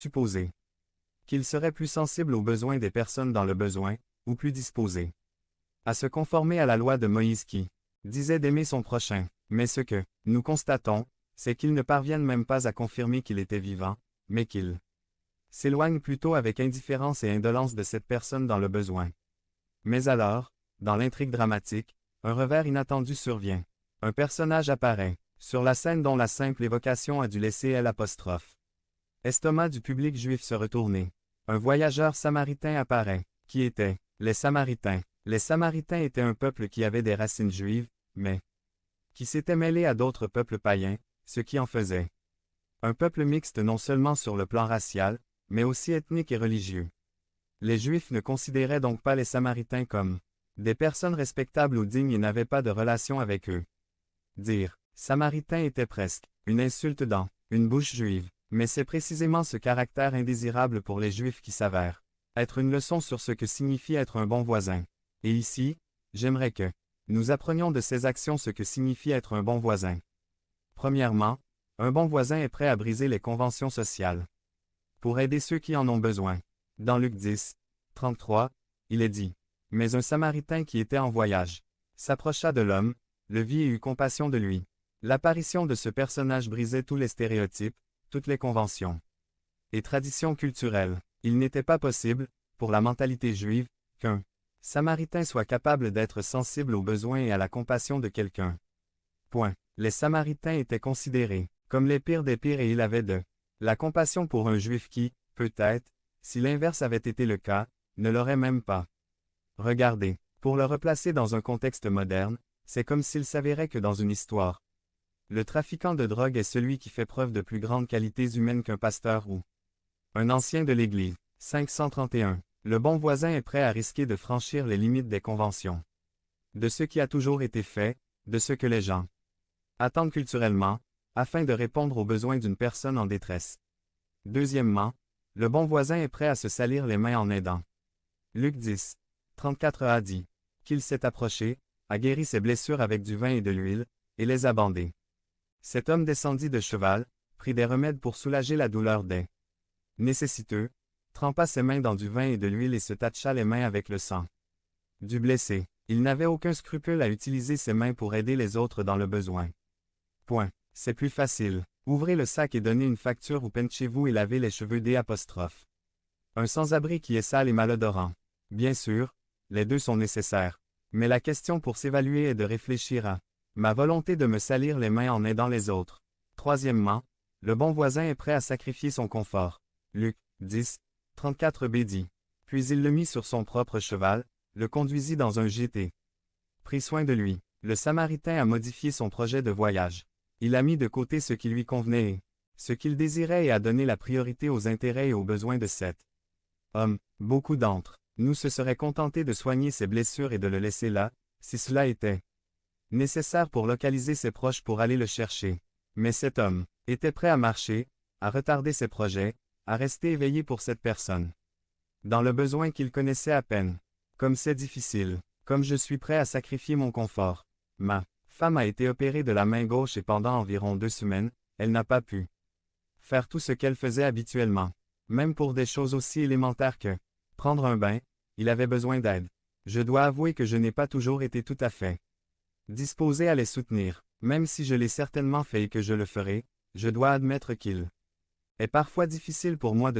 supposer qu'il serait plus sensible aux besoins des personnes dans le besoin, ou plus disposé à se conformer à la loi de Moïse qui disait d'aimer son prochain. Mais ce que nous constatons, c'est qu'ils ne parviennent même pas à confirmer qu'il était vivant, mais qu'ils s'éloignent plutôt avec indifférence et indolence de cette personne dans le besoin. Mais alors, dans l'intrigue dramatique, un revers inattendu survient. Un personnage apparaît sur la scène dont la simple évocation a dû laisser l'apostrophe. Estomac du public juif se retourner. Un voyageur samaritain apparaît. Qui étaient les Samaritains? Les Samaritains étaient un peuple qui avait des racines juives, mais qui s'était mêlé à d'autres peuples païens, ce qui en faisait un peuple mixte non seulement sur le plan racial, mais aussi ethnique et religieux. Les Juifs ne considéraient donc pas les Samaritains comme des personnes respectables ou dignes et n'avaient pas de relation avec eux. Dire Samaritain était presque une insulte dans une bouche juive, mais c'est précisément ce caractère indésirable pour les Juifs qui s'avère être une leçon sur ce que signifie être un bon voisin. Et ici, j'aimerais que nous apprenions de ces actions ce que signifie être un bon voisin. Premièrement, un bon voisin est prêt à briser les conventions sociales pour aider ceux qui en ont besoin. Dans Luc 10, 33, il est dit « Mais un Samaritain qui était en voyage s'approcha de l'homme, le vit et eut compassion de lui. » L'apparition de ce personnage brisait tous les stéréotypes, toutes les conventions et traditions culturelles. Il n'était pas possible, pour la mentalité juive, qu'un Samaritain soit capable d'être sensible aux besoins et à la compassion de quelqu'un. Point. Les Samaritains étaient considérés comme les pires des pires et il avait de la compassion pour un Juif qui, peut-être, si l'inverse avait été le cas, ne l'aurait même pas regardé. Pour le replacer dans un contexte moderne, c'est comme s'il s'avérait que dans une histoire, le trafiquant de drogue est celui qui fait preuve de plus grandes qualités humaines qu'un pasteur ou un ancien de l'Église. 531. Le bon voisin est prêt à risquer de franchir les limites des conventions. De ce qui a toujours été fait, de ce que les gens attendent culturellement, afin de répondre aux besoins d'une personne en détresse. Deuxièmement, le bon voisin est prêt à se salir les mains en aidant. Luc 10, 34 a dit qu'il s'est approché, a guéri ses blessures avec du vin et de l'huile, et les a bandées. Cet homme descendit de cheval, prit des remèdes pour soulager la douleur des nécessiteux, trempa ses mains dans du vin et de l'huile et se tacha les mains avec le sang du blessé. Il n'avait aucun scrupule à utiliser ses mains pour aider les autres dans le besoin. Point. C'est plus facile. Ouvrez le sac et donnez une facture ou penchez-vous et lavez les cheveux des apostrophes. Un sans-abri qui est sale et malodorant. Bien sûr, les deux sont nécessaires. Mais la question pour s'évaluer est de réfléchir à ma volonté de me salir les mains en aidant les autres. Troisièmement, le bon voisin est prêt à sacrifier son confort. Luc 10, 34b dit. Puis il le mit sur son propre cheval, le conduisit dans un gîte. Prit soin de lui. Le Samaritain a modifié son projet de voyage. Il a mis de côté ce qui lui convenait et ce qu'il désirait et a donné la priorité aux intérêts et aux besoins de cet homme. Beaucoup d'entre nous se seraient contentés de soigner ses blessures et de le laisser là, si cela était nécessaire pour localiser ses proches pour aller le chercher. Mais cet homme était prêt à marcher, à retarder ses projets, à rester éveillé pour cette personne. Dans le besoin qu'il connaissait à peine. Comme c'est difficile, comme je suis prêt à sacrifier mon confort. Ma femme a été opérée de la main gauche et pendant environ 2 semaines, elle n'a pas pu faire tout ce qu'elle faisait habituellement. Même pour des choses aussi élémentaires que prendre un bain, il avait besoin d'aide. Je dois avouer que je n'ai pas toujours été tout à fait disposé à les soutenir. Même si je l'ai certainement fait et que je le ferai, je dois admettre qu'il est parfois difficile pour moi de